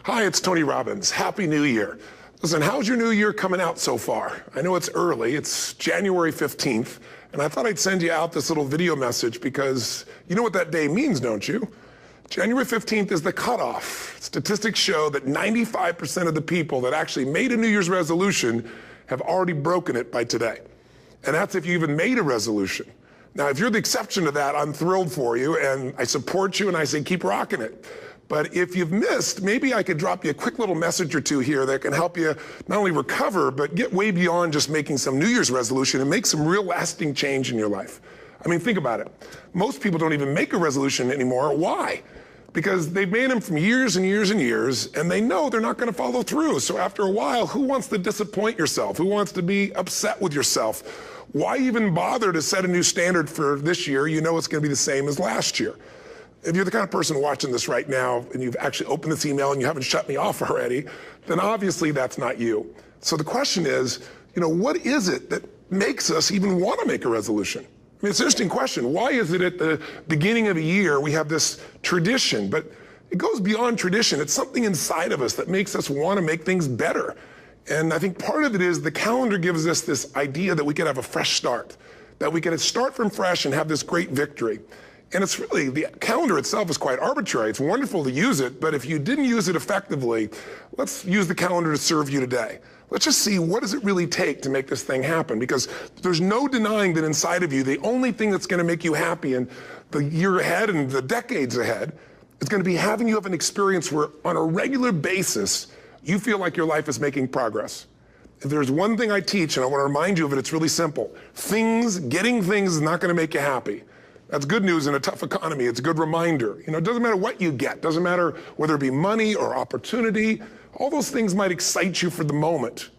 Hi, it's Tony Robbins. Happy New Year. Listen, how's your new year coming out so far? I know it's early, it's January 15th, and I thought I'd send you out this little video message because you know what that day means, don't you? January 15th is the cutoff. Statistics show that 95% of the people that actually made a New Year's resolution have already broken it by today. And that's if you even made a resolution. Now, if you're the exception to that, I'm thrilled for you, and I support you, and I say keep rocking it. But if you've missed, maybe I could drop you a quick little message or two here that can help you not only recover, but get way beyond just making some New Year's resolution and make some real lasting change in your life. I mean, think about it. Most people don't even make a resolution anymore. Why? Because they've made them from years and years and years, and they know they're not going to follow through. So after a while, who wants to disappoint yourself? Who wants to be upset with yourself? Why even bother to set a new standard for this year? You know it's going to be the same as last year. If you're the kind of person watching this right now and you've actually opened this email and you haven't shut me off already, then obviously that's not you. So the question is, what is it that makes us even want to make a resolution? I mean, it's an interesting question. Why is it at the beginning of a year we have this tradition, but it goes beyond tradition. It's something inside of us that makes us want to make things better. And I think part of it is the calendar gives us this idea that we could have a fresh start, that we could start from fresh and have this great victory. And it's really, the calendar itself is quite arbitrary. It's wonderful to use it, but if you didn't use it effectively, let's use the calendar to serve you today. Let's just see, what does it really take to make this thing happen? Because there's no denying that inside of you, the only thing that's going to make you happy in the year ahead and the decades ahead is going to be having you have an experience where on a regular basis, you feel like your life is making progress. If there's one thing I teach, and I want to remind you of it, it's really simple. Getting things is not going to make you happy. That's good news in a tough economy. It's a good reminder. It doesn't matter what you get. Doesn't matter whether it be money or opportunity. All those things might excite you for the moment.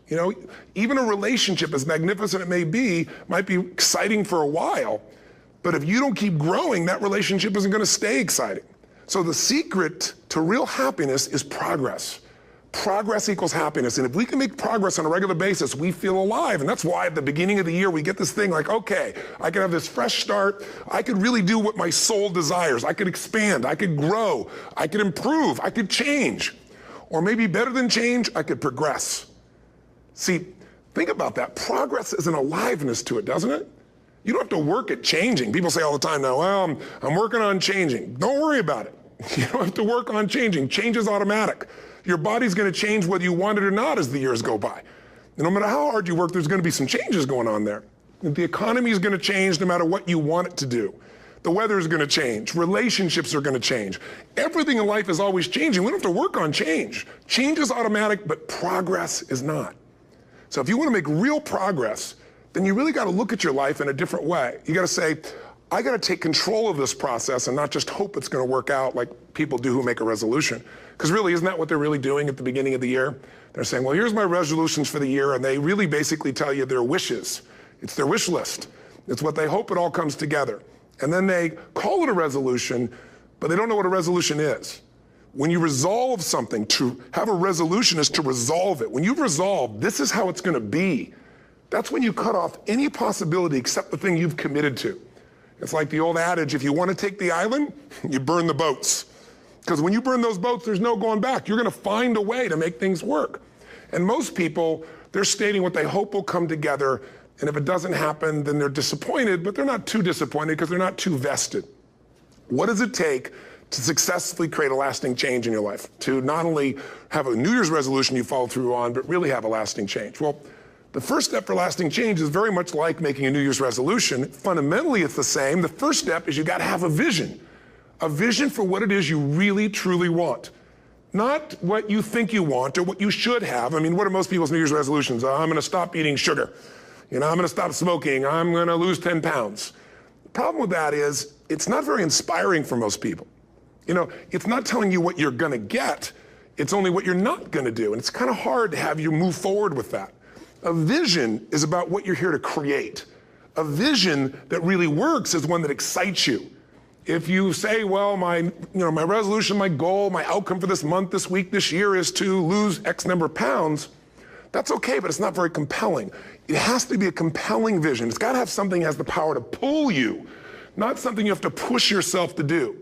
Even a relationship, as magnificent it may be, might be exciting for a while. But if you don't keep growing, that relationship isn't going to stay exciting. So the secret to real happiness is progress. Progress equals happiness. And if we can make progress on a regular basis, we feel alive. And that's why at the beginning of the year, we get this thing like, okay, I can have this fresh start. I could really do what my soul desires. I could expand. I could grow. I could improve. I could change. Or maybe better than change, I could progress. See, think about that. Progress is an aliveness to it, doesn't it? You don't have to work at changing. People say all the time now, well, I'm working on changing. Don't worry about it. You don't have to work on changing. Change is automatic. Your body's going to change whether you want it or not as the years go by. And no matter how hard you work, there's going to be some changes going on there. The economy is going to change no matter what you want it to do. The weather is going to change. Relationships are going to change. Everything in life is always changing. We don't have to work on change. Change is automatic, but progress is not. So if you want to make real progress, then you really got to look at your life in a different way. You got to say, I got to take control of this process and not just hope it's going to work out like people do who make a resolution. Because really, isn't that what they're really doing at the beginning of the year? They're saying, well, here's my resolutions for the year, and they really basically tell you their wishes. It's their wish list. It's what they hope it all comes together. And then they call it a resolution, but they don't know what a resolution is. When you resolve something, to have a resolution is to resolve it. When you've resolved, this is how it's going to be. That's when you cut off any possibility except the thing you've committed to. It's like the old adage, if you want to take the island, you burn the boats. Because when you burn those boats, there's no going back. You're going to find a way to make things work. And most people, they're stating what they hope will come together, and if it doesn't happen, then they're disappointed, but they're not too disappointed because they're not too vested. What does it take to successfully create a lasting change in your life? To not only have a New Year's resolution you follow through on, but really have a lasting change? Well, the first step for lasting change is very much like making a New Year's resolution. Fundamentally, it's the same. The first step is you got to have a vision for what it is you really, truly want. Not what you think you want or what you should have. I mean, what are most people's New Year's resolutions? I'm going to stop eating sugar. I'm going to stop smoking. I'm going to lose 10 pounds. The problem with that is it's not very inspiring for most people. It's not telling you what you're going to get. It's only what you're not going to do. And it's kind of hard to have you move forward with that. A vision is about what you're here to create. A vision that really works is one that excites you. If you say, well, my resolution, my goal, my outcome for this month, this week, this year is to lose X number of pounds, that's okay, but it's not very compelling. It has to be a compelling vision. It's got to have something that has the power to pull you, not something you have to push yourself to do.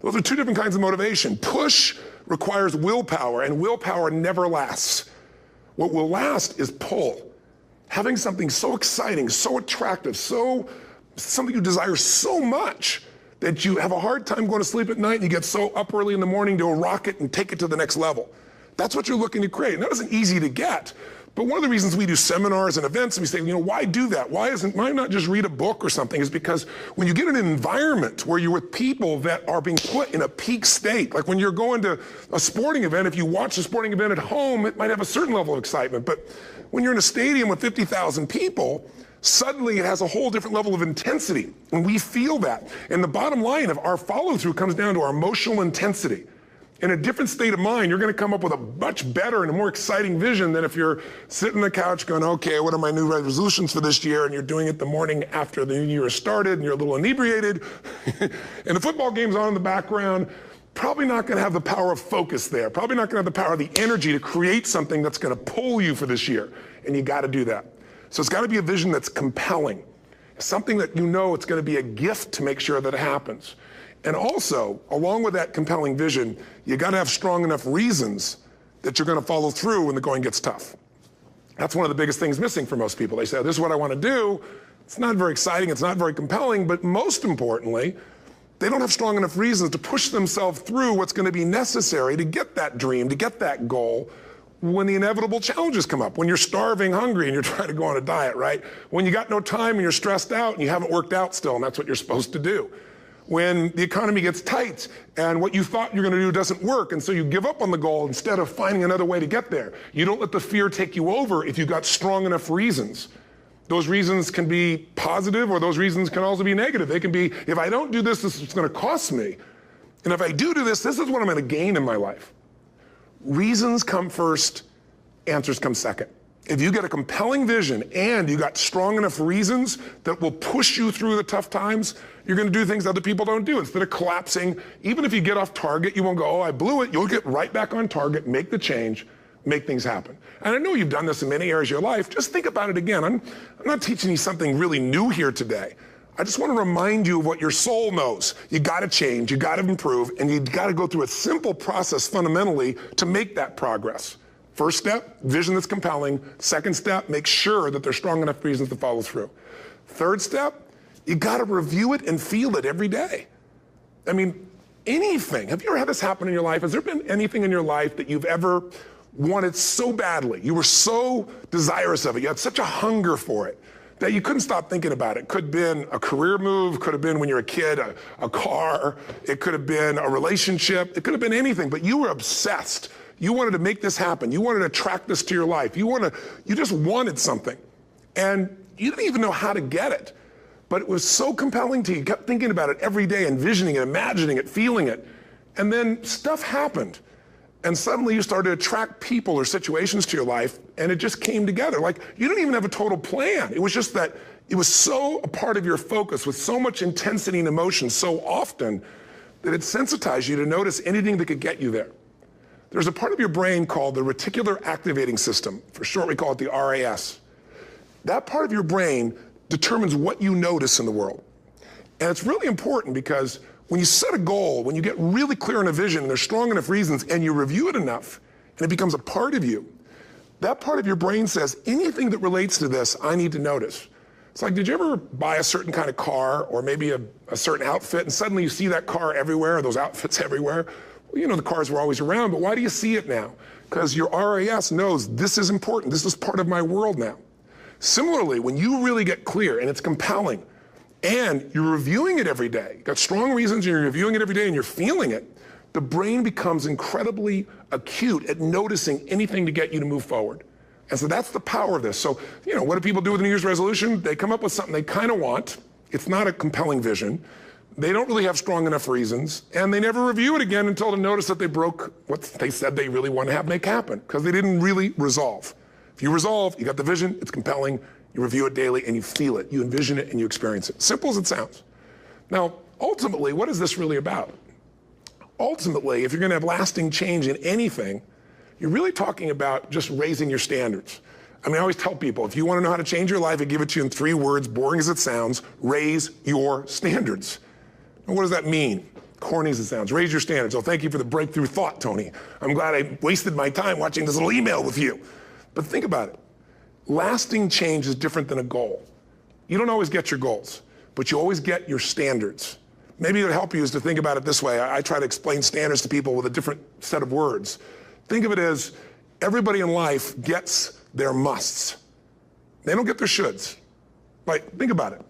Those are two different kinds of motivation. Push requires willpower, and willpower never lasts. What will last is pull. Having something so exciting, so attractive, something you desire so much that you have a hard time going to sleep at night and you get so up early in the morning to rock it and take it to the next level. That's what you're looking to create. And that isn't easy to get. But one of the reasons we do seminars and events and we say, why do that? Why not just read a book or something? Is because when you get in an environment where you're with people that are being put in a peak state, like when you're going to a sporting event, if you watch a sporting event at home, it might have a certain level of excitement. But when you're in a stadium with 50,000 people, suddenly it has a whole different level of intensity. And we feel that. And the bottom line of our follow-through comes down to our emotional intensity. In a different state of mind, you're going to come up with a much better and a more exciting vision than if you're sitting on the couch going, okay, what are my new resolutions for this year? And you're doing it the morning after the new year has started and you're a little inebriated and the football game's on in the background. Probably not going to have the power of focus there. Probably not going to have the power of the energy to create something that's going to pull you for this year. And you got to do that. So it's got to be a vision that's compelling. Something that it's going to be a gift to make sure that it happens. And also, along with that compelling vision, you got to have strong enough reasons that you're going to follow through when the going gets tough. That's one of the biggest things missing for most people. They say, this is what I want to do. It's not very exciting. It's not very compelling. But most importantly, they don't have strong enough reasons to push themselves through what's going to be necessary to get that dream, to get that goal when the inevitable challenges come up. When you're starving, hungry, and you're trying to go on a diet, right? When you got no time and you're stressed out and you haven't worked out still, and that's what you're supposed to do. When the economy gets tight and what you thought you're going to do doesn't work, and so you give up on the goal instead of finding another way to get there. You don't let the fear take you over if you've got strong enough reasons. Those reasons can be positive, or those reasons can also be negative. They can be, if I don't do this, this is going to cost me. And if I do this, this is what I'm going to gain in my life. Reasons come first, answers come second. If you get a compelling vision and you got strong enough reasons that will push you through the tough times, you're going to do things other people don't do. Instead of collapsing, even if you get off target, you won't go, oh, I blew it. You'll get right back on target, make the change, make things happen. And I know you've done this in many areas of your life. Just think about it again. I'm not teaching you something really new here today. I just want to remind you of what your soul knows. You got to change, you got to improve, and you got to go through a simple process fundamentally to make that progress. First step, vision that's compelling. Second step, make sure that there's strong enough reasons to follow through. Third step, you got to review it and feel it every day. I mean, anything. Have you ever had this happen in your life? Has there been anything in your life that you've ever wanted so badly? You were so desirous of it. You had such a hunger for it that you couldn't stop thinking about it. Could have been a career move, could have been when you were a kid, a car, it could have been a relationship, it could have been anything, but you were obsessed. You wanted to make this happen. You wanted to attract this to your life. You just wanted something. And you didn't even know how to get it. But it was so compelling to you. You kept thinking about it every day, envisioning it, imagining it, feeling it. And then stuff happened. And suddenly you started to attract people or situations to your life, and it just came together. Like, you didn't even have a total plan. It was just that it was so a part of your focus with so much intensity and emotion so often that it sensitized you to notice anything that could get you there. There's a part of your brain called the reticular activating system. For short, we call it the RAS. That part of your brain determines what you notice in the world. And it's really important because when you set a goal, when you get really clear on a vision and there's strong enough reasons and you review it enough and it becomes a part of you, that part of your brain says, anything that relates to this, I need to notice. It's like, did you ever buy a certain kind of car or maybe a certain outfit and suddenly you see that car everywhere or those outfits everywhere? Well, you know, the cars were always around, but why do you see it now? Because your RAS knows this is important. This is part of my world now. Similarly, when you really get clear and it's compelling and you're reviewing it every day, you've got strong reasons and you're reviewing it every day and you're feeling it, the brain becomes incredibly acute at noticing anything to get you to move forward. And so that's the power of this. So, you know, what do people do with a New Year's resolution? They come up with something they kind of want. It's not a compelling vision. They don't really have strong enough reasons, and they never review it again until they notice that they broke what they said they really want to have make happen, because they didn't really resolve. If you resolve, you got the vision, it's compelling, you review it daily, and you feel it, you envision it, and you experience it. Simple as it sounds. Now, ultimately, what is this really about? Ultimately, if you're going to have lasting change in anything, you're really talking about just raising your standards. I mean, I always tell people, if you want to know how to change your life, I give it to you in 3 words, boring as it sounds: raise your standards. And what does that mean? corny as it sounds. Raise your standards. Oh, thank you for the breakthrough thought, Tony. I'm glad I wasted my time watching this little email with you. But think about it. Lasting change is different than a goal. You don't always get your goals, but you always get your standards. Maybe it would help you is to think about it this way. I try to explain standards to people with a different set of words. Think of it as everybody in life gets their musts. They don't get their shoulds. Like, think about it.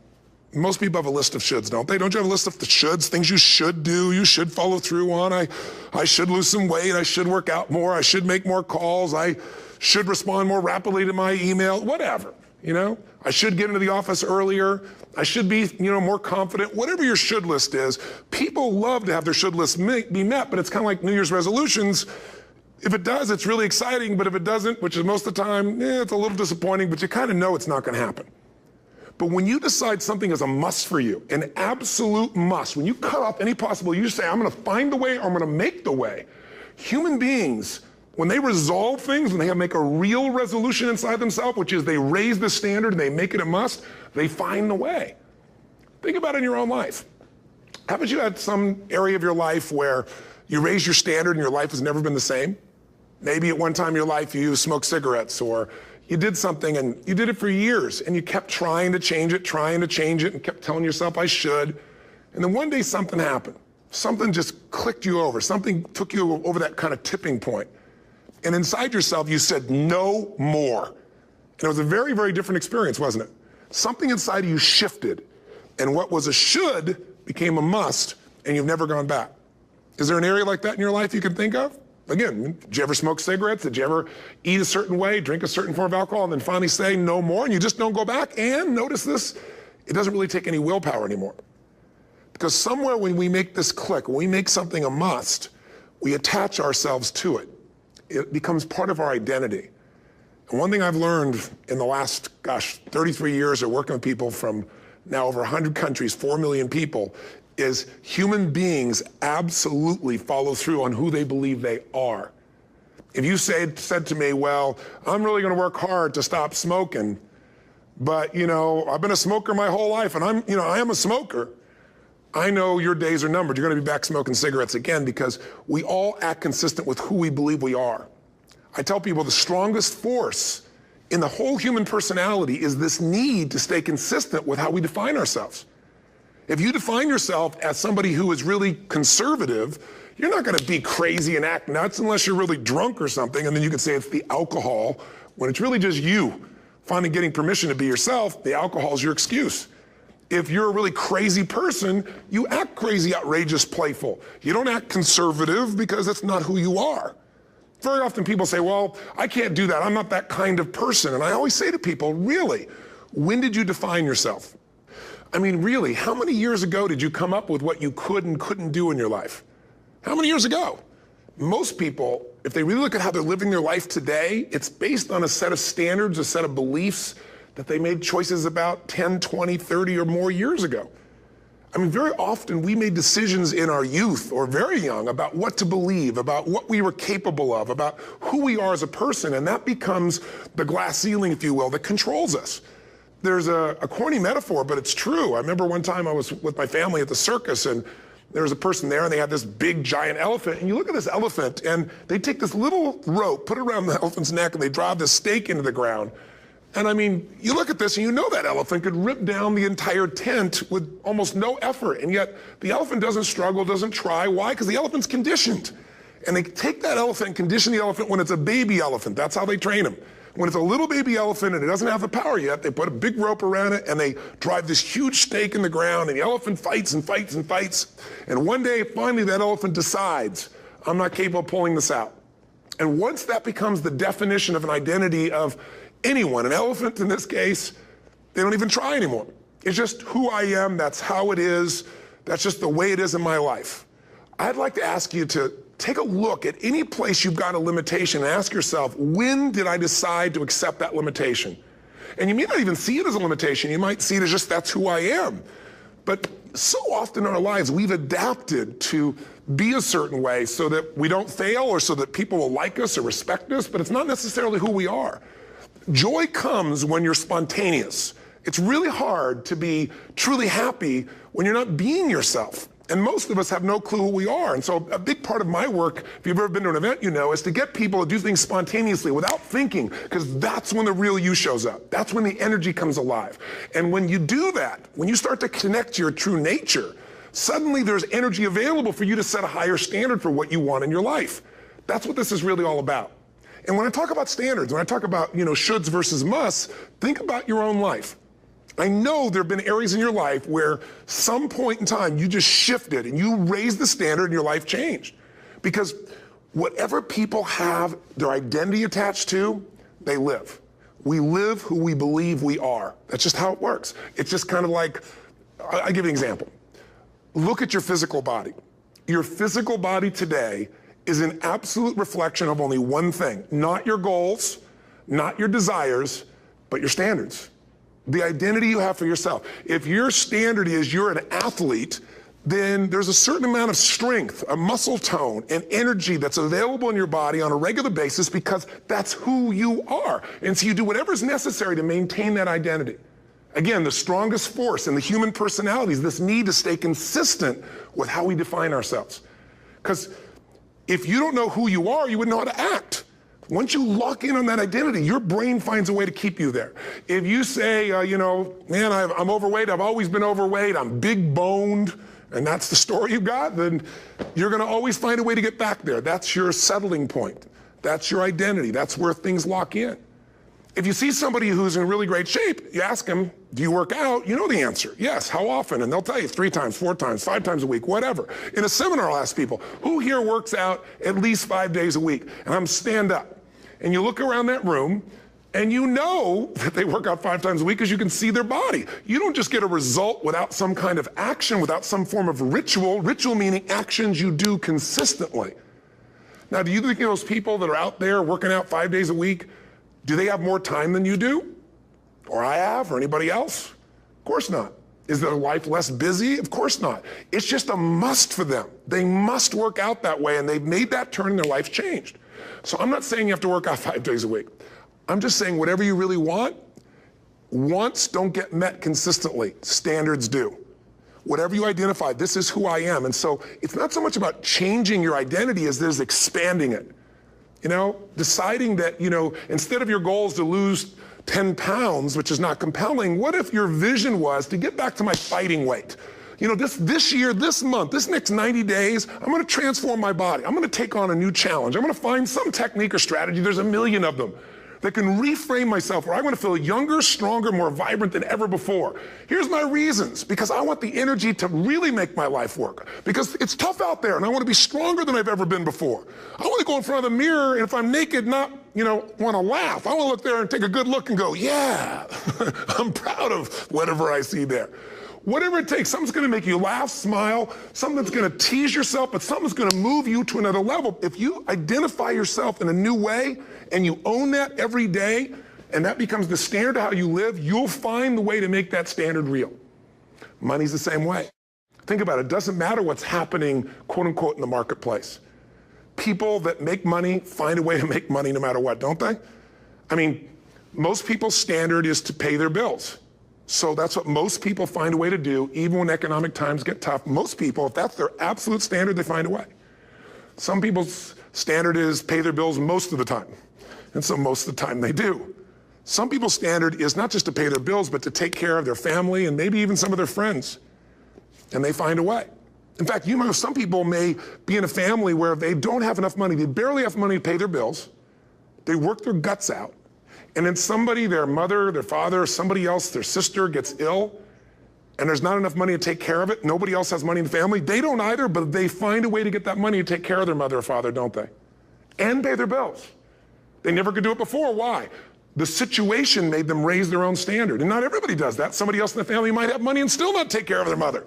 Most people have a list of shoulds, don't they? Don't you have a list of the shoulds, things you should do, you should follow through on? I should lose some weight, I should work out more, I should make more calls, I should respond more rapidly to my email, whatever, you know? I should get into the office earlier, I should be, more confident. Whatever your should list is, people love to have their should list be met, but it's kind of like New Year's resolutions. If it does, it's really exciting, but if it doesn't, which is most of the time, it's a little disappointing, but you kind of know it's not going to happen. But when you decide something is a must for you, an absolute must, when you cut off any possible, you say, I'm going to find the way or I'm going to make the way. Human beings, when they resolve things, when they make a real resolution inside themselves, which is they raise the standard and they make it a must, they find the way. Think about it in your own life. Haven't you had some area of your life where you raise your standard and your life has never been the same? Maybe at one time in your life you smoked cigarettes, or you did something and you did it for years and you kept trying to change it and kept telling yourself I should. And then one day something happened. Something just clicked you over. Something took you over that kind of tipping point. And inside yourself you said no more. And it was a very, very different experience, wasn't it? Something inside of you shifted and what was a should became a must and you've never gone back. Is there an area like that in your life you can think of? Again, did you ever smoke cigarettes? Did you ever eat a certain way, drink a certain form of alcohol, and then finally say no more, and you just don't go back? And notice this, it doesn't really take any willpower anymore. Because somewhere when we make this click, when we make something a must, we attach ourselves to it. It becomes part of our identity. And one thing I've learned in the last, 33 years of working with people from now over 100 countries, 4 million people, is human beings absolutely follow through on who they believe they are. If you said to me, well, I'm really going to work hard to stop smoking, but I've been a smoker my whole life and I am a smoker. I know your days are numbered. You're going to be back smoking cigarettes again because we all act consistent with who we believe we are. I tell people the strongest force in the whole human personality is this need to stay consistent with how we define ourselves. If you define yourself as somebody who is really conservative, you're not going to be crazy and act nuts unless you're really drunk or something, and then you can say it's the alcohol. When it's really just you finally getting permission to be yourself, the alcohol is your excuse. If you're a really crazy person, you act crazy, outrageous, playful. You don't act conservative because that's not who you are. Very often people say, well, I can't do that. I'm not that kind of person. And I always say to people, really, when did you define yourself? I mean, really, how many years ago did you come up with what you could and couldn't do in your life? How many years ago? Most people, if they really look at how they're living their life today, it's based on a set of standards, a set of beliefs that they made choices about 10, 20, 30 or more years ago. I mean, very often we made decisions in our youth or very young about what to believe, about what we were capable of, about who we are as a person, and that becomes the glass ceiling, if you will, that controls us. There's a corny metaphor, but it's true. I remember one time I was with my family at the circus and there was a person there and they had this big giant elephant. And you look at this elephant and they take this little rope, put it around the elephant's neck and they drive this stake into the ground. And I mean, you look at this and you know that elephant could rip down the entire tent with almost no effort. And yet the elephant doesn't struggle, doesn't try. Why? Because the elephant's conditioned. And they take that elephant and condition the elephant when it's a baby elephant. That's how they train them. When it's a little baby elephant and it doesn't have the power yet, they put a big rope around it and they drive this huge stake in the ground and the elephant fights and fights and fights. And one day, finally, that elephant decides, I'm not capable of pulling this out. And once that becomes the definition of an identity of anyone, an elephant in this case, they don't even try anymore. It's just who I am, that's how it is, that's just the way it is in my life. I'd like to ask you to take a look at any place you've got a limitation and ask yourself, when did I decide to accept that limitation? And you may not even see it as a limitation. You might see it as just that's who I am. But so often in our lives, we've adapted to be a certain way so that we don't fail or so that people will like us or respect us, but it's not necessarily who we are. Joy comes when you're spontaneous. It's really hard to be truly happy when you're not being yourself. And most of us have no clue who we are. And so a big part of my work, if you've ever been to an event, you know, is to get people to do things spontaneously without thinking, because that's when the real you shows up. That's when the energy comes alive. And when you do that, when you start to connect to your true nature, suddenly there's energy available for you to set a higher standard for what you want in your life. That's what this is really all about. And when I talk about standards, when I talk about, you know, shoulds versus musts, think about your own life. I know there have been areas in your life where some point in time you just shifted and you raised the standard and your life changed. Because whatever people have their identity attached to, they live. We live who we believe we are. That's just how it works. It's just kind of like, I'll give you an example. Look at your physical body. Your physical body today is an absolute reflection of only one thing, not your goals, not your desires, but your standards. The identity you have for yourself. If your standard is you're an athlete, then there's a certain amount of strength, a muscle tone, and energy that's available in your body on a regular basis because that's who you are. And so you do whatever's necessary to maintain that identity. Again, the strongest force in the human personality is this need to stay consistent with how we define ourselves. Because if you don't know who you are, you wouldn't know how to act. Once you lock in on that identity, your brain finds a way to keep you there. If you say, you know, man, I'm overweight, I've always been overweight, I'm big boned, and that's the story you got, then you're gonna always find a way to get back there. That's your settling point. That's your identity. That's where things lock in. If you see somebody who's in really great shape, you ask them, do you work out? You know the answer. Yes, how often? And they'll tell you 3 times, 4 times, 5 times a week, whatever. In a seminar, I'll ask people, who here works out at least 5 days a week? And I'm stand up. And you look around that room, and you know that they work out 5 times a week because you can see their body. You don't just get a result without some kind of action, without some form of ritual. Ritual meaning actions you do consistently. Now, do you think those people that are out there working out 5 days a week, do they have more time than you do? Or I have, or anybody else? Of course not. Is their life less busy? Of course not. It's just a must for them. They must work out that way, and they've made that turn and their life's changed. So I'm not saying you have to work out 5 days a week. I'm just saying whatever you really want, wants don't get met consistently. Standards do. Whatever you identify, this is who I am. And so it's not so much about changing your identity as it is expanding it. You know, deciding that, you know, instead of your goal is to lose 10 pounds, which is not compelling, what if your vision was to get back to my fighting weight? You know, this year, this month, this next 90 days, I'm gonna transform my body. I'm gonna take on a new challenge. I'm gonna find some technique or strategy, there's a million of them, that can reframe myself where I want to feel younger, stronger, more vibrant than ever before. Here's my reasons. Because I want the energy to really make my life work. Because it's tough out there and I want to be stronger than I've ever been before. I want to go in front of the mirror and if I'm naked, not, you know, want to laugh. I want to look there and take a good look and go, yeah, I'm proud of whatever I see there. Whatever it takes, something's gonna make you laugh, smile, something's gonna tease yourself, but something's gonna move you to another level. If you identify yourself in a new way and you own that every day, and that becomes the standard of how you live, you'll find the way to make that standard real. Money's the same way. Think about it, it doesn't matter what's happening, quote unquote, in the marketplace. People that make money find a way to make money no matter what, don't they? I mean, most people's standard is to pay their bills. So that's what most people find a way to do, even when economic times get tough. Most people, if that's their absolute standard, they find a way. Some people's standard is pay their bills most of the time. And so most of the time they do. Some people's standard is not just to pay their bills, but to take care of their family and maybe even some of their friends. And they find a way. In fact, you know, some people may be in a family where they don't have enough money. They barely have money to pay their bills. They work their guts out. And then somebody, their mother, their father, somebody else, their sister gets ill, and there's not enough money to take care of it. Nobody else has money in the family. They don't either, but they find a way to get that money to take care of their mother or father, don't they? And pay their bills. They never could do it before. Why? The situation made them raise their own standard. And not everybody does that. Somebody else in the family might have money and still not take care of their mother.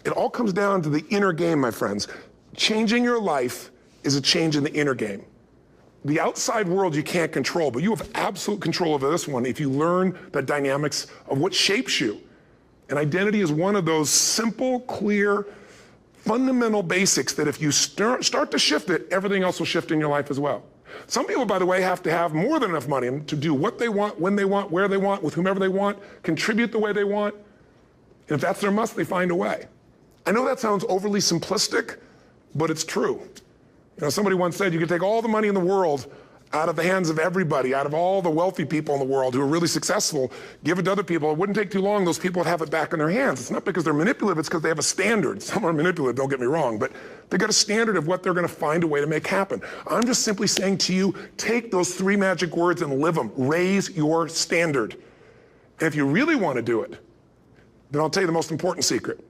It all comes down to the inner game, my friends. Changing your life is a change in the inner game. The outside world you can't control, but you have absolute control over this one if you learn the dynamics of what shapes you. And identity is one of those simple, clear, fundamental basics that if you start to shift it, everything else will shift in your life as well. Some people, by the way, have to have more than enough money to do what they want, when they want, where they want, with whomever they want, contribute the way they want. And if that's their must, they find a way. I know that sounds overly simplistic, but it's true. You know, somebody once said you could take all the money in the world out of the hands of everybody, out of all the wealthy people in the world who are really successful, give it to other people. It wouldn't take too long, those people would have it back in their hands. It's not because they're manipulative, it's because they have a standard. Some are manipulative, don't get me wrong, but they've got a standard of what they're gonna find a way to make happen. I'm just simply saying to you, take those 3 magic words and live them. Raise your standard. And if you really wanna do it, then I'll tell you the most important secret.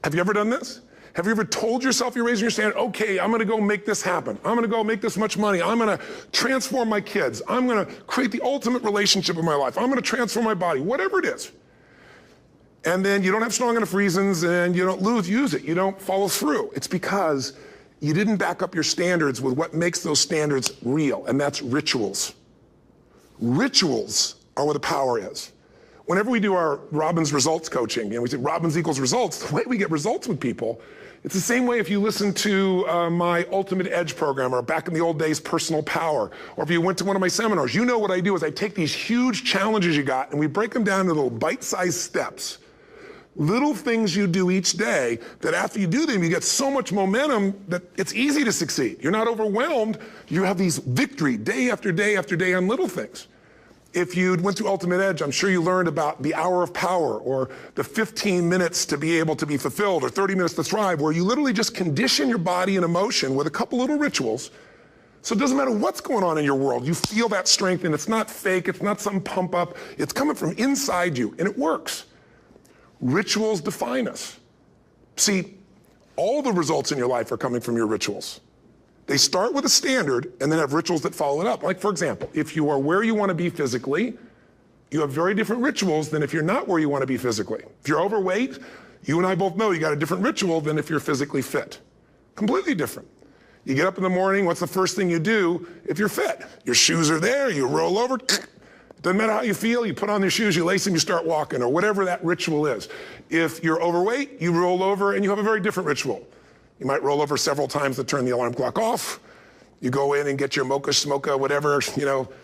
Have you ever done this? Have you ever told yourself you're raising your standard? Okay, I'm gonna go make this happen. I'm gonna go make this much money. I'm gonna transform my kids. I'm gonna create the ultimate relationship in my life. I'm gonna transform my body, whatever it is. And then you don't have strong enough reasons and you don't use it. You don't follow through. It's because you didn't back up your standards with what makes those standards real, and that's rituals. Rituals are where the power is. Whenever we do our Robbins results coaching, we say Robbins equals results, the way we get results with people, it's the same way if you listen to my Ultimate Edge program, or back in the old days, Personal Power, or if you went to one of my seminars. You know what I do is I take these huge challenges you got and we break them down into little bite-sized steps. Little things you do each day that after you do them, you get so much momentum that it's easy to succeed. You're not overwhelmed. You have these victory day after day after day on little things. If you went through Ultimate Edge, I'm sure you learned about the hour of power, or the 15 minutes to be able to be fulfilled, or 30 minutes to thrive, where you literally just condition your body and emotion with a couple little rituals. So it doesn't matter what's going on in your world, you feel that strength, and it's not fake, it's not some pump up, it's coming from inside you, and it works. Rituals define us. See, all the results in your life are coming from your rituals. They start with a standard and then have rituals that follow it up. Like, for example, if you are where you want to be physically, you have very different rituals than if you're not where you want to be physically. If you're overweight, you and I both know you got a different ritual than if you're physically fit. Completely different. You get up in the morning, what's the first thing you do if you're fit? Your shoes are there, you roll over, doesn't matter how you feel, you put on your shoes, you lace them, you start walking, or whatever that ritual is. If you're overweight, you roll over and you have a very different ritual. You might roll over several times to turn the alarm clock off. You go in and get your mocha, smocha, whatever,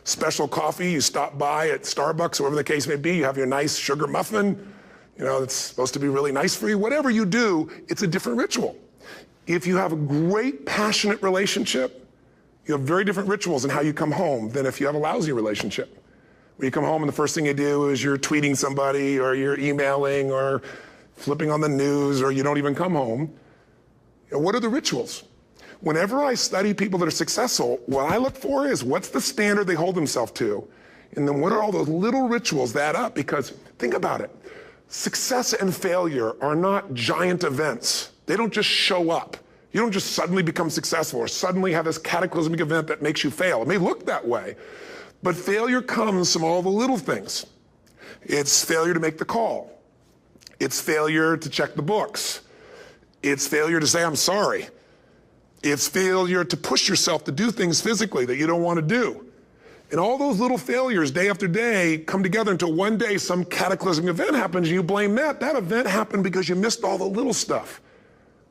special coffee. You stop by at Starbucks, whatever the case may be. You have your nice sugar muffin. It's supposed to be really nice for you. Whatever you do, it's a different ritual. If you have a great, passionate relationship, you have very different rituals in how you come home than if you have a lousy relationship. When you come home and the first thing you do is you're tweeting somebody, or you're emailing, or flipping on the news, or you don't even come home. What are the rituals? Whenever I study people that are successful, what I look for is what's the standard they hold themselves to, and then what are all those little rituals that add up? Because think about it. Success and failure are not giant events. They don't just show up. You don't just suddenly become successful or suddenly have this cataclysmic event that makes you fail. It may look that way, but failure comes from all the little things. It's failure to make the call. It's failure to check the books. It's failure to say, I'm sorry. It's failure to push yourself to do things physically that you don't want to do. And all those little failures day after day come together until one day some cataclysmic event happens and you blame that. That event happened because you missed all the little stuff.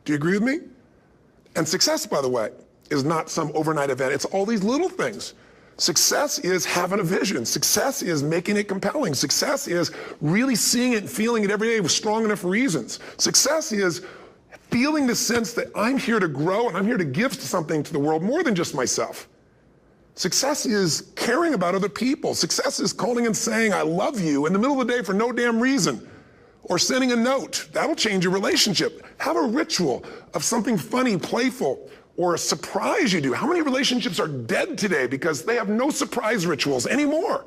Do you agree with me? And success, by the way, is not some overnight event. It's all these little things. Success is having a vision. Success is making it compelling. Success is really seeing it and feeling it every day with strong enough reasons. Success is feeling the sense that I'm here to grow and I'm here to give something to the world more than just myself. Success is caring about other people. Success is calling and saying, I love you in the middle of the day for no damn reason. Or sending a note. That'll change your relationship. Have a ritual of something funny, playful, or a surprise you do. How many relationships are dead today because they have no surprise rituals anymore?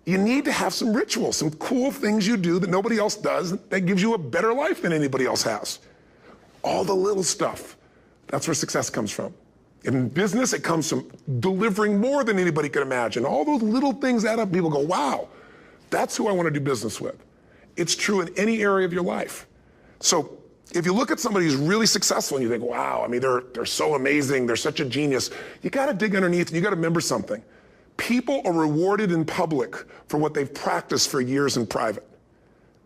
You need to have some rituals, some cool things you do that nobody else does that gives you a better life than anybody else has. All the little stuff. That's where success comes from. In business, it comes from delivering more than anybody could imagine. All those little things add up. People go, wow, that's who I want to do business with. It's true in any area of your life. So if you look at somebody who's really successful and you think, wow, they're so amazing, they're such a genius, you got to dig underneath and you got to remember something. People are rewarded in public for what they've practiced for years in private.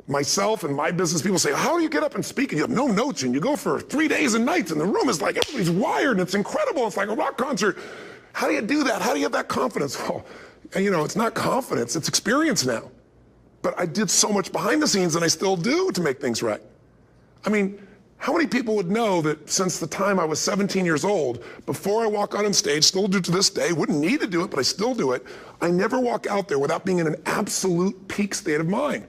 Myself and my business people say, how do you get up and speak? And you have no notes and you go for 3 days and nights and the room is like, everybody's wired and it's incredible. It's like a rock concert. How do you do that? How do you have that confidence? Well, it's not confidence, it's experience now. But I did so much behind the scenes and I still do to make things right. How many people would know that since the time I was 17 years old, before I walk out on stage, still do to this day, wouldn't need to do it, but I still do it, I never walk out there without being in an absolute peak state of mind.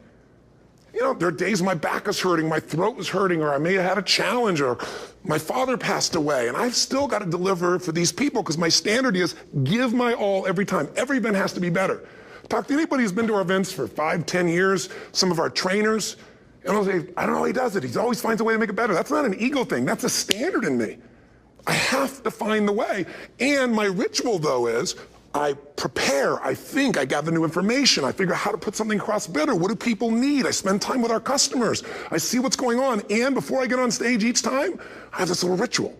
You know, there are days my back is hurting, my throat was hurting, or I may have had a challenge, or my father passed away, and I've still got to deliver for these people because my standard is give my all every time. Every event has to be better. Talk to anybody who's been to our events for 5, 10 years, some of our trainers, and I'll say, I don't know how he does it. He always finds a way to make it better. That's not an ego thing. That's a standard in me. I have to find the way. And my ritual, though, is I prepare, I think, I gather new information, I figure out how to put something across better. What do people need? I spend time with our customers. I see what's going on. And before I get on stage each time, I have this little ritual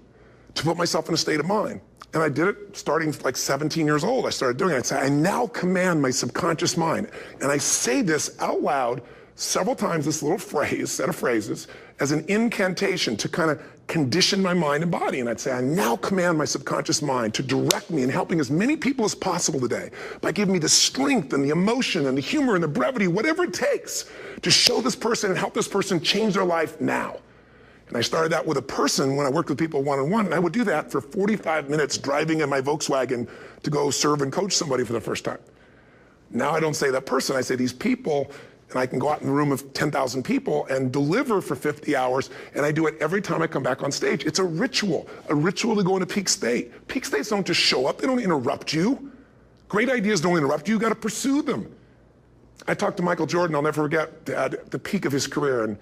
to put myself in a state of mind. And I did it starting like 17 years old. I started doing it. I'd say, I now command my subconscious mind. And I say this out loud several times, this little phrase, set of phrases, as an incantation to kind of condition my mind and body. And I'd say, I now command my subconscious mind to direct me in helping as many people as possible today by giving me the strength and the emotion and the humor and the brevity, whatever it takes to show this person and help this person change their life now. And I started that with a person when I worked with people one-on-one, and I would do that for 45 minutes driving in my Volkswagen to go serve and coach somebody for the first time. Now I don't say that person, I say these people, and I can go out in a room of 10,000 people and deliver for 50 hours, and I do it every time I come back on stage. It's a ritual to go into peak state. Peak states don't just show up, they don't interrupt you. Great ideas don't interrupt you, you gotta pursue them. I talked to Michael Jordan, I'll never forget, at the peak of his career, and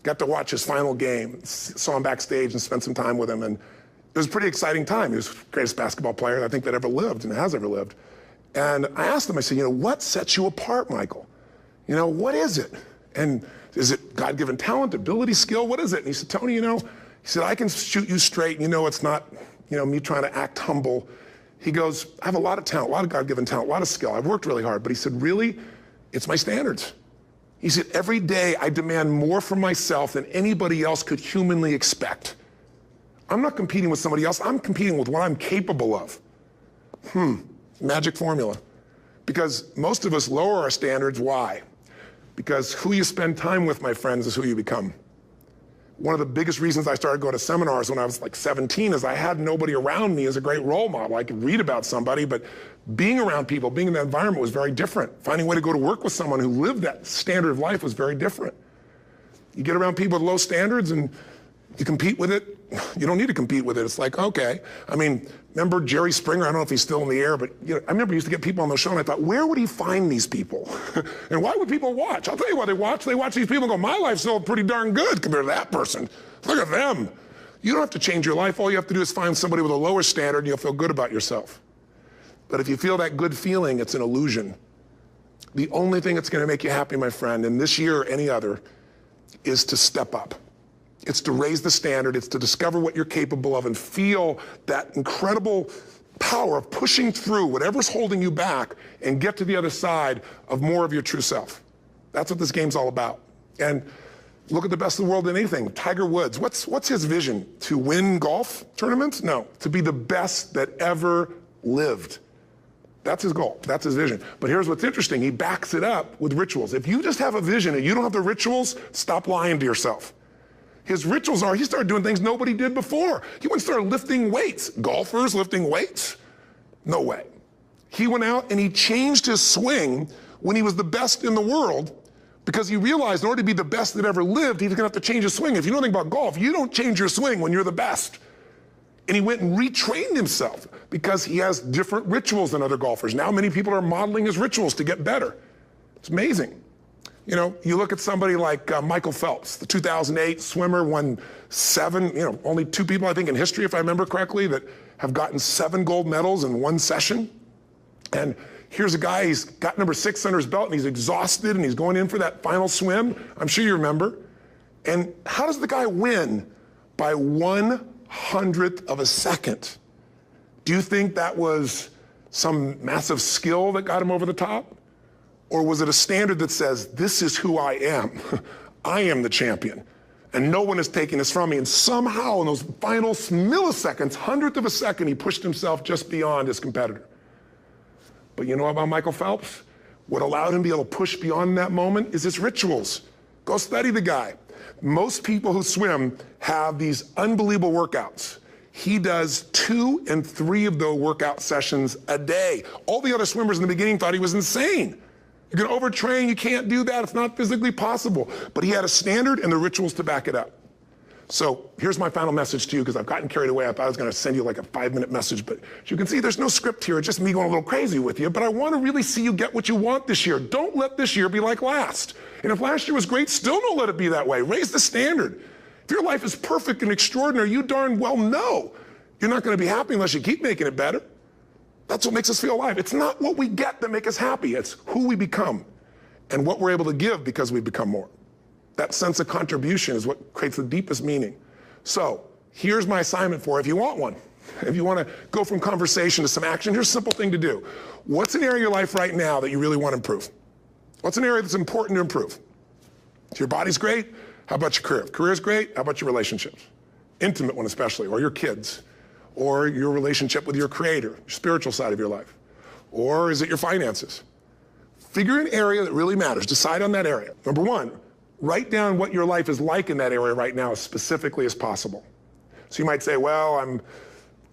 got to watch his final game, saw him backstage and spent some time with him, and it was a pretty exciting time. He was the greatest basketball player I think that ever lived and has ever lived. And I asked him, I said, you know, what sets you apart, Michael? You know, what is it? And is it God-given talent, ability, skill? What is it? And he said, Tony, you know, he said, I can shoot you straight. And you know, it's not, you know, me trying to act humble. He goes, I have a lot of talent, a lot of God-given talent, a lot of skill. I've worked really hard. But he said, really, it's my standards. He said, every day I demand more from myself than anybody else could humanly expect. I'm not competing with somebody else. I'm competing with what I'm capable of. Magic formula. Because most of us lower our standards. Why? Because who you spend time with, my friends, is who you become. One of the biggest reasons I started going to seminars when I was like 17 is I had nobody around me as a great role model. I could read about somebody, but being around people, being in that environment was very different. Finding a way to go to work with someone who lived that standard of life was very different. You get around people with low standards and you compete with it. You don't need to compete with it. It's like, okay. I mean, remember Jerry Springer? I don't know if he's still in the air, but you know, I remember he used to get people on the show and I thought, where would he find these people? And why would people watch? I'll tell you why they watch. They watch these people and go, my life's still pretty darn good compared to that person. Look at them. You don't have to change your life. All you have to do is find somebody with a lower standard and you'll feel good about yourself. But if you feel that good feeling, it's an illusion. The only thing that's going to make you happy, my friend, and this year or any other, is to step up. It's to raise the standard. It's to discover what you're capable of and feel that incredible power of pushing through whatever's holding you back and get to the other side of more of your true self. That's what this game's all about. And look at the best of the world in anything. Tiger Woods, what's his vision? To win golf tournaments? No, to be the best that ever lived. That's his goal. That's his vision. But here's what's interesting. He backs it up with rituals. If you just have a vision and you don't have the rituals, stop lying to yourself. His rituals are, he started doing things nobody did before. He went and started lifting weights. Golfers lifting weights? No way. He went out and he changed his swing when he was the best in the world because he realized in order to be the best that ever lived, he was gonna have to change his swing. If you know anything about golf, you don't change your swing when you're the best. And he went and retrained himself because he has different rituals than other golfers. Now many people are modeling his rituals to get better. It's amazing. You know, you look at somebody like Michael Phelps, the 2008 swimmer, won 7, you know, only 2 people I think in history, if I remember correctly, that have gotten 7 gold medals in one session. And here's a guy, he's got number 6 under his belt and he's exhausted and he's going in for that final swim. I'm sure you remember. And how does the guy win? By 1/100th of a second. Do you think that was some massive skill that got him over the top? Or was it a standard that says, this is who I am. I am the champion. And no one is taking this from me. And somehow in those final milliseconds, 100th of a second, he pushed himself just beyond his competitor. But you know about Michael Phelps? What allowed him to be able to push beyond that moment is his rituals. Go study the guy. Most people who swim have these unbelievable workouts. He does 2 and 3 of those workout sessions a day. All the other swimmers in the beginning thought he was insane. You're gonna overtrain, you can't do that, it's not physically possible. But he had a standard and the rituals to back it up. So here's my final message to you, because I've gotten carried away. I thought I was gonna send you like a 5-minute message, but as you can see, there's no script here, it's just me going a little crazy with you, but I wanna really see you get what you want this year. Don't let this year be like last. And if last year was great, still don't let it be that way. Raise the standard. If your life is perfect and extraordinary, you darn well know you're not gonna be happy unless you keep making it better. That's what makes us feel alive. It's not what we get that make us happy, it's who we become and what we're able to give because we become more. That sense of contribution is what creates the deepest meaning. So here's my assignment for you, if you want one. If you wanna go from conversation to some action, here's a simple thing to do. What's an area of your life right now that you really wanna improve? What's an area that's important to improve? If your body's great, how about your career? If career's great, how about your relationships? Intimate one especially, or your kids, or your relationship with your creator, your spiritual side of your life. Or is it your finances? Figure an area that really matters, decide on that area. Number 1, write down what your life is like in that area right now as specifically as possible. So you might say, well, I'm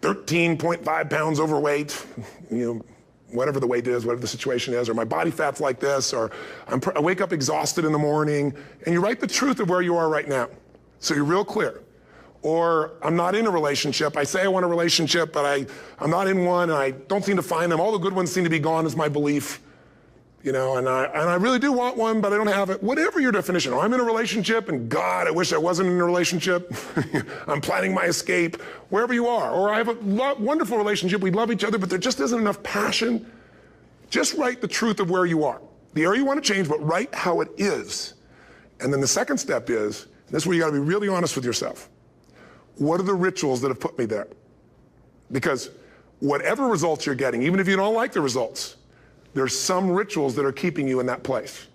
13.5 pounds overweight, whatever the weight is, whatever the situation is, or my body fat's like this, or I wake up exhausted in the morning, and you write the truth of where you are right now. So you're real clear. Or I'm not in a relationship. I say I want a relationship, but I'm not in one, and I don't seem to find them. All the good ones seem to be gone is my belief. And I really do want one, but I don't have it. Whatever your definition, or I'm in a relationship, and God, I wish I wasn't in a relationship. I'm planning my escape, wherever you are. Or I have a wonderful relationship, we love each other, but there just isn't enough passion. Just write the truth of where you are. The area you want to change, but write how it is. And then the second step is, this is where you gotta be really honest with yourself. What are the rituals that have put me there? Because whatever results you're getting, even if you don't like the results, there's some rituals that are keeping you in that place.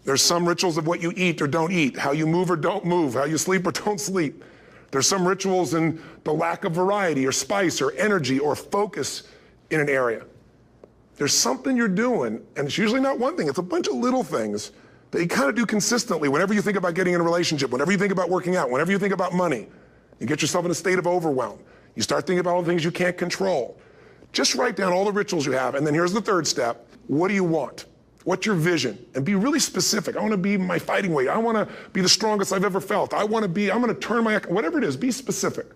There's some rituals of what you eat or don't eat, how you move or don't move, how you sleep or don't sleep. There's some rituals in the lack of variety or spice or energy or focus in an area. There's something you're doing, and it's usually not one thing, it's a bunch of little things that you kind of do consistently whenever you think about getting in a relationship, whenever you think about working out, whenever you think about money. You get yourself in a state of overwhelm. You start thinking about all the things you can't control. Just write down all the rituals you have, and then here's the third step. What do you want? What's your vision? And be really specific. I want to be my fighting weight. I want to be the strongest I've ever felt. I'm going to turn whatever it is, be specific.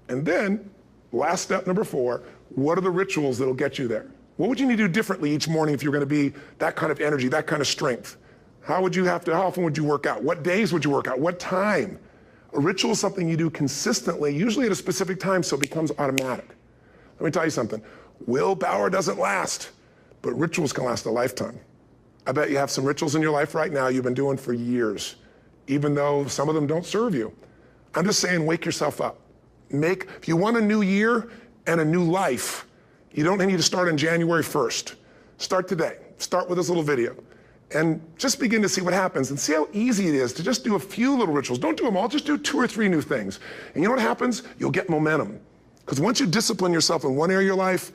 And then, last step, number 4, what are the rituals that'll get you there? What would you need to do differently each morning if you're going to be that kind of energy, that kind of strength? How often would you work out? What days would you work out? What time? A ritual is something you do consistently, usually at a specific time, so it becomes automatic. Let me tell you something. Willpower doesn't last, but rituals can last a lifetime. I bet you have some rituals in your life right now you've been doing for years, even though some of them don't serve you. I'm just saying, wake yourself up. If you want a new year and a new life, you don't need to start on January 1st. Start today. Start with this little video. And just begin to see what happens and see how easy it is to just do a few little rituals. Don't do them all, just do 2 or 3 new things. And you know what happens? You'll get momentum. Because once you discipline yourself in one area of your life,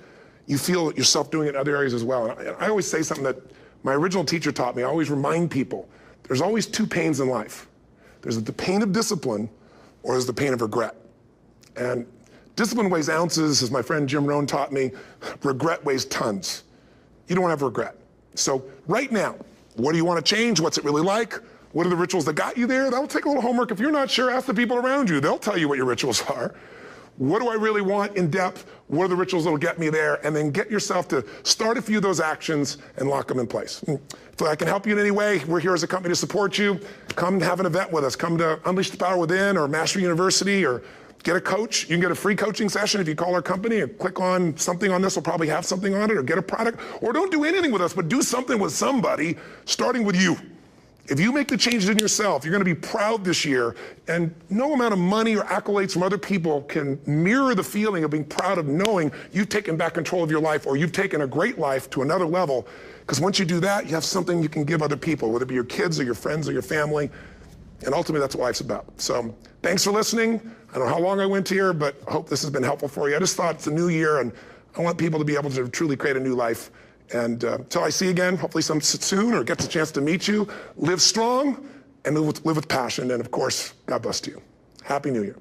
you feel yourself doing it in other areas as well. And I always say something that my original teacher taught me. I always remind people, there's always 2 pains in life. There's the pain of discipline, or there's the pain of regret. And discipline weighs ounces, as my friend Jim Rohn taught me. Regret weighs tons. You don't have regret. So right now, what do you want to change? What's it really like? What are the rituals that got you there? That'll take a little homework. If you're not sure, ask the people around you. They'll tell you what your rituals are. What do I really want in depth? What are the rituals that'll get me there? And then get yourself to start a few of those actions and lock them in place. If I can help you in any way, we're here as a company to support you. Come have an event with us. Come to Unleash the Power Within or Mastery University, or get a coach. You can get a free coaching session if you call our company and click on something on this. We'll probably have something on it, or get a product. Or don't do anything with us, but do something with somebody, starting with you. If you make the changes in yourself, you're going to be proud this year, and no amount of money or accolades from other people can mirror the feeling of being proud of knowing you've taken back control of your life, or you've taken a great life to another level. Because once you do that, you have something you can give other people, whether it be your kids or your friends or your family. And ultimately, that's what life's about. So thanks for listening. I don't know how long I went here, but I hope this has been helpful for you. I just thought it's a new year, and I want people to be able to truly create a new life. And until I see you again, hopefully soon, or get the chance to meet you, live strong and live with passion. And of course, God bless to you. Happy New Year.